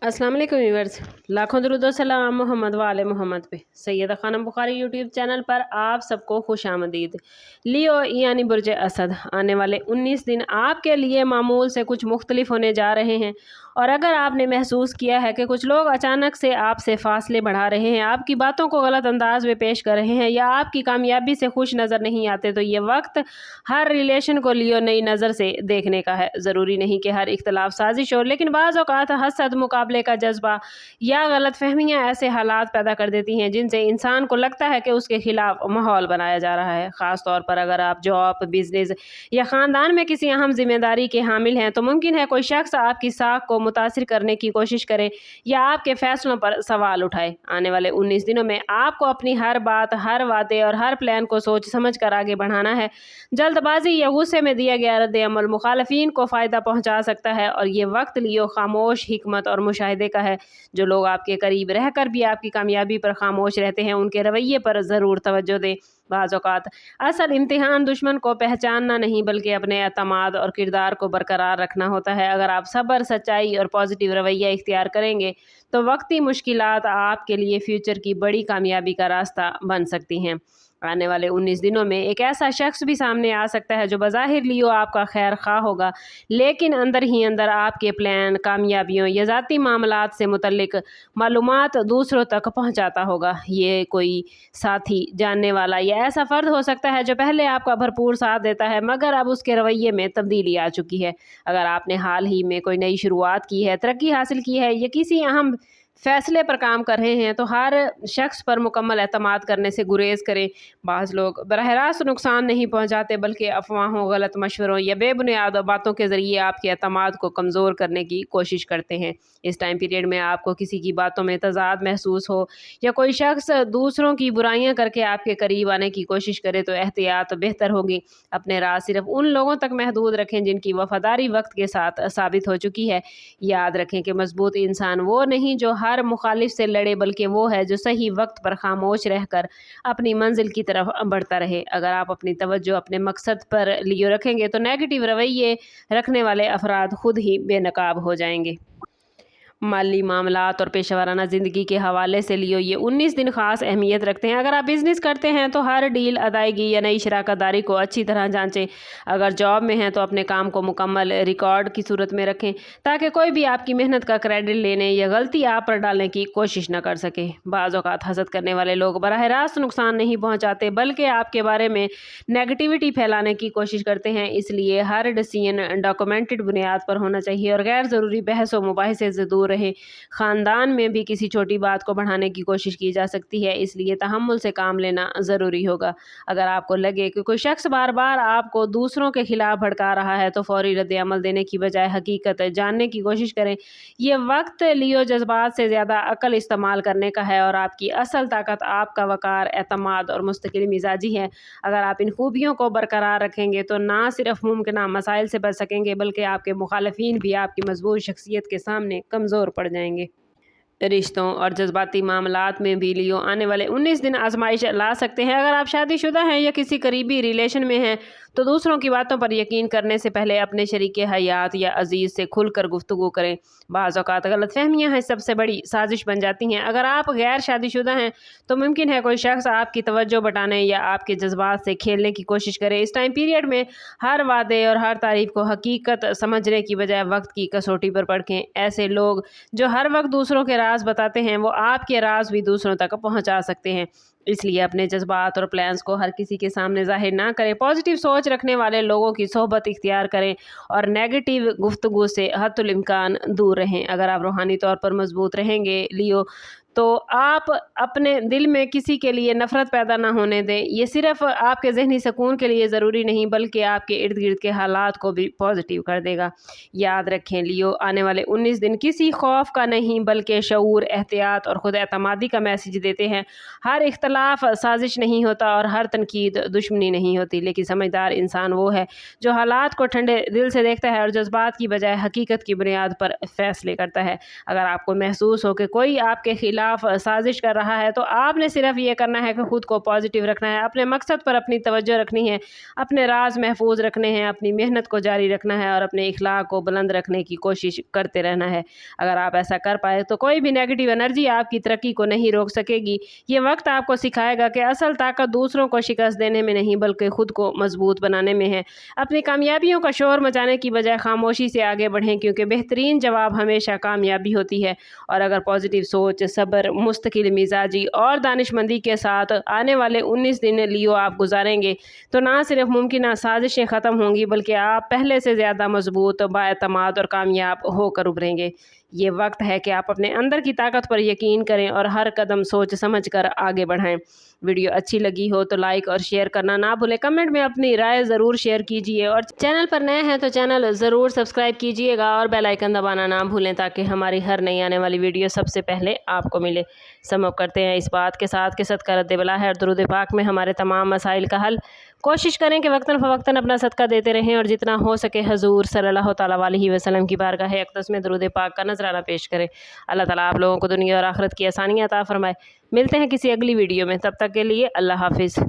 अस्सलाम वालेकुम व्यूअर्स, लाखों दरूद व सलाम मोहम्मद वाले मोहम्मद पे। सैयदा खानम बुखारी यूट्यूब चैनल पर आप सबको खुश आमदीद। लियो यानी बुर्ज असद आने वाले 19 दिन आपके लिए मामूल से कुछ मुख्तलिफ होने जा रहे हैं। और अगर आपने महसूस किया है कि कुछ लोग अचानक से आपसे फासले बढ़ा रहे हैं, आपकी बातों को गलत अंदाज में पेश कर रहे हैं या आपकी कामयाबी से खुश नज़र नहीं आते, तो ये वक्त हर रिलेशन को लियो नई नज़र से देखने का है। ज़रूरी नहीं कि हर इख्तलाफ साजिश हो, लेकिन बाज़ औक़ात हसद, मुकाबले का जज्बा या गलत फहमियाँ ऐसे हालात पैदा कर देती हैं जिनसे इंसान को लगता है कि उसके खिलाफ माहौल बनाया जा रहा है। ख़ास तौर पर अगर आप जॉब, बिजनेस या ख़ानदान में किसी अहम जिम्मेदारी के हामिल हैं, तो मुमकिन है कोई शख्स आपकी साख को मुतासिर करने की कोशिश करे या आपके फैसलों पर सवाल उठाए। आने वाले 19 दिनों में आपको अपनी हर बात, हर वादे और हर प्लान को सोच समझ कर आगे बढ़ाना है। जल्दबाजी या गुस्से में दिया गया रद्द अमल मुखालफिन को फ़ायदा पहुँचा सकता है और ये वक्त लियो खामोश हिकमत और मुशाहिदे का है। जो लोग आपके करीब रहकर भी आपकी कामयाबी पर खामोश रहते हैं, उनके रवैये पर ज़रूर तवज्जो दें। बाज़ औक़ात असल इम्तिहान दुश्मन को पहचानना नहीं बल्कि अपने एतमाद और किरदार को बरकरार रखना होता है। अगर आप सब्र, सच्चाई और पॉजिटिव रवैया इख्तियार करेंगे तो वक्ती मुश्किलात आपके लिए फ्यूचर की बड़ी कामयाबी का रास्ता बन सकती हैं। आने वाले 19 दिनों में एक ऐसा शख्स भी सामने आ सकता है जो बज़ाहिर लियो आपका खैर खा होगा, लेकिन अंदर ही अंदर आपके प्लान, कामयाबियों या ज़ाती मामलात से मुतल्लिक मालूमात दूसरों तक पहुंचाता होगा। ये कोई साथी, जानने वाला या ऐसा फ़र्द हो सकता है जो पहले आपका भरपूर साथ देता है मगर अब उसके रवैये में तब्दीली आ चुकी है। अगर आपने हाल ही में कोई नई शुरुआत की है, तरक्की हासिल की है या किसी अहम फैसले पर काम कर रहे हैं, तो हर शख्स पर मुकम्मल एतमाद करने से गुरेज करें। बाज़ लोग बरह-रास्त नुकसान नहीं पहुंचाते बल्कि अफवाहों, गलत मशवरों या बेबुनियाद बातों के ज़रिए आपके एतमाद को कमज़ोर करने की कोशिश करते हैं। इस टाइम पीरियड में आपको किसी की बातों में तज़ाद महसूस हो या कोई शख्स दूसरों की बुराइयां करके आपके करीब आने की कोशिश करे, तो एहतियात बेहतर होगी। अपने राज सिर्फ उन लोगों तक महदूद रखें जिनकी वफादारी वक्त के साथ साबित हो चुकी है। याद रखें कि मजबूत इंसान वो नहीं जो हर मुखालिफ से लड़े, बल्कि वो है जो सही वक्त पर खामोश रहकर अपनी मंजिल की तरफ बढ़ता रहे। अगर आप अपनी तवज्जो अपने मकसद पर लियो रखेंगे तो नेगेटिव रवैये रखने वाले अफराद खुद ही बेनकाब हो जाएंगे। माली मामलात और पेशेवराना ज़िंदगी के हवाले से लियो ये 19 दिन ख़ास अहमियत रखते हैं। अगर आप बिज़नेस करते हैं तो हर डील, अदायगी या नई शराकतदारी को अच्छी तरह जांचें। अगर जॉब में हैं तो अपने काम को मुकम्मल रिकॉर्ड की सूरत में रखें ताकि कोई भी आपकी मेहनत का क्रेडिट लेने या गलती आप पर डालने की कोशिश न कर सके। बाज़ औक़ात हसद करने वाले लोग बराह रास्त नुकसान नहीं पहुँचाते बल्कि आपके बारे में नेगेटिविटी फैलाने की कोशिश करते हैं। इसलिए हर डिसीजन डॉक्यूमेंटेड बुनियाद पर होना चाहिए और गैर ज़रूरी बहस व मुबाहिसे से दूर रहे। खानदान में भी किसी छोटी बात को बढ़ाने की कोशिश की जा सकती है, इसलिए तहम्मुल से काम लेना ज़रूरी होगा। अगर आपको लगे कि कोई शख्स बार बार आपको दूसरों के खिलाफ भड़का रहा है तो फौरी रद्द अमल देने की बजाय हकीकत जानने की कोशिश करें। ये वक्त लियो जज्बात से ज़्यादा अकल इस्तेमाल करने का है और आपकी असल ताकत आपका वक़ार, एतमाद और मुस्तकिल मिजाजी है। अगर आप इन खूबियों को बरकरार रखेंगे तो ना सिर्फ मुमकिन मसाइल से बच सकेंगे बल्कि आपके मुखालफिन भी आपकी मजबूत शख्सियत के सामने कमज़ोर पड़ जाएंगे। रिश्तों और जज्बाती मामलात में भी लियो आने वाले 19 दिन आजमाइश ला सकते हैं। अगर आप शादीशुदा हैं या किसी करीबी रिलेशन में हैं तो दूसरों की बातों पर यकीन करने से पहले अपने शरीके हयात या अजीज़ से खुलकर गुफ्तगू करें। बाज़ औक़ात गलतफहमियाँ हैं सबसे बड़ी साजिश बन जाती हैं। अगर आप गैर शादीशुदा हैं तो मुमकिन है कोई शख्स आपकी तवज्जो बटाने या आपके जज्बात से खेलने की कोशिश करे। इस टाइम पीरियड में हर वादे और हर तारीफ को हकीकत समझने की बजाय वक्त की कसौटी पर परखें। ऐसे लोग जो हर वक्त दूसरों के राज बताते हैं वो आपके राज भी दूसरों तक पहुंचा सकते हैं, इसलिए अपने जज्बात और प्लान्स को हर किसी के सामने जाहिर ना करें। पॉजिटिव सोच रखने वाले लोगों की सोहबत इख्तियार करें और नेगेटिव गुफ्तगू से हद्दुल इम्कान दूर रहें। अगर आप रूहानी तौर पर मजबूत रहेंगे लियो तो आप अपने दिल में किसी के लिए नफ़रत पैदा ना होने दें। ये सिर्फ आपके ज़हनी सुकून के लिए ज़रूरी नहीं बल्कि आपके इर्द गिर्द के हालात को भी पॉजिटिव कर देगा। याद रखें लियो आने वाले 19 दिन किसी खौफ का नहीं बल्कि शऊर, एहतियात और खुद एतमादी का मैसेज देते हैं। हर इख्तलाफ साजिश नहीं होता और हर तनकीद दुश्मनी नहीं होती, लेकिन समझदार इंसान वो है जो हालात को ठंडे दिल से देखता है और जज्बात की बजाय हकीकत की बुनियाद पर फैसले करता है। अगर आपको महसूस हो कि कोई आपके खिलाफ खिलाफ साजिश कर रहा है, तो आपने सिर्फ ये करना है कि खुद को पॉजिटिव रखना है, अपने मकसद पर अपनी तवज्जो रखनी है, अपने राज महफूज रखने हैं, अपनी मेहनत को जारी रखना है और अपने इखलाक को बुलंद रखने की कोशिश करते रहना है। अगर आप ऐसा कर पाए तो कोई भी नेगेटिव एनर्जी आपकी तरक्की को नहीं रोक सकेगी। ये वक्त आपको सिखाएगा कि असल ताकत दूसरों को शिकस्त देने में नहीं बल्कि खुद को मजबूत बनाने में है। अपनी कामयाबियों का शोर मचाने की बजाय खामोशी से आगे बढ़ें, क्योंकि बेहतरीन जवाब हमेशा कामयाबी होती है। और अगर पॉजिटिव सोच, सब्र, मुस्तकिल मिजाजी और दानिशमंदी के साथ आने वाले 19 दिन लियो आप गुजारेंगे तो ना सिर्फ मुमकिन साजिशें ख़त्म होंगी बल्कि आप पहले से ज़्यादा मजबूत, बाएतमाद और कामयाब होकर उभरेंगे। ये वक्त है कि आप अपने अंदर की ताकत पर यकीन करें और हर कदम सोच समझ कर आगे बढ़ाएं। वीडियो अच्छी लगी हो तो लाइक और शेयर करना ना भूलें। कमेंट में अपनी राय ज़रूर शेयर कीजिए और चैनल पर नए हैं तो चैनल ज़रूर सब्सक्राइब कीजिएगा और बेल आइकन दबाना ना भूलें ताकि हमारी हर नई आने वाली वीडियो सबसे पहले आपको मिले। समझ करते हैं इस बात के साथ कि सदका रद्द बला है और दुरूद पाक में हमारे तमाम मसाइल का हल। कोशिश करें कि वक्तन फ़वक्तन अपना सदका देते रहें और जितना हो सके हजूर सल्लल्लाहु तआला अलैहि वसल्लम की बारगाह अक़दस में दुरूद पाक का नजराना पेश करें। अल्लाह ताला आप लोगों को दुनिया और आखिरत की आसानियाँ अता फरमाए। मिलते हैं किसी अगली वीडियो में, तब तक के लिए अल्लाह हाफिज़।